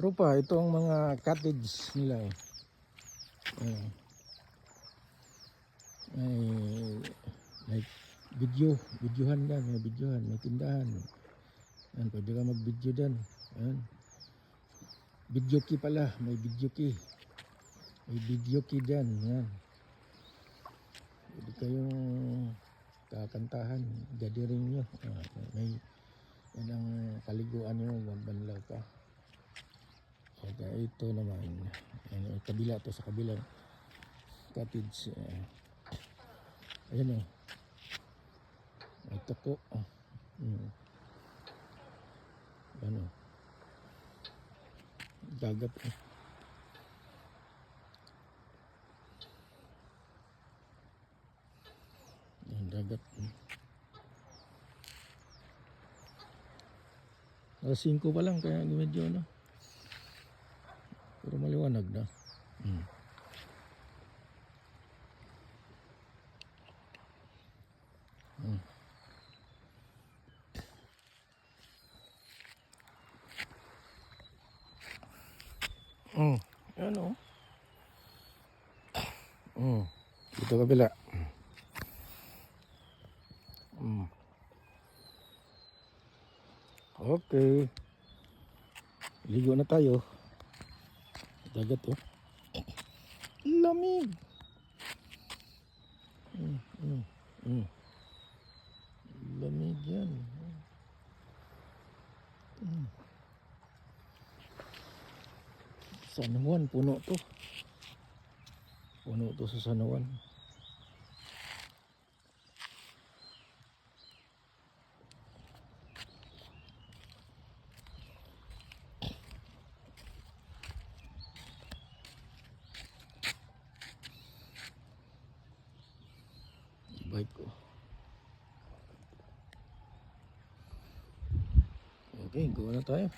Rupa, ito ang mga cottage nila. Ayan. May videohan yan, may videohan, may tindahan. Ayan, pwede ka mag-video dyan. Ayan. Video key pala, may video key. May video key dyan. Ayan. Pwede kayong kakantahan, gathering nyo. May yan ang kaliguan nyo, banlaw pa. Okay, ito naman. Ayan, kabila to sa kabilang cottage. Ayan o. Ito po. Ano? Dagat o. Ayan, dagat. Alas 5 pa lang kaya medyo ano. Puro maliwanag na. Ano? Dito kabila. Okay. Ligo na tayo. Dagat oh. Lamig. Lamig yan. San Juan, puno to. Puno to sa San Juan. Bike ko. Okay, go na tayo.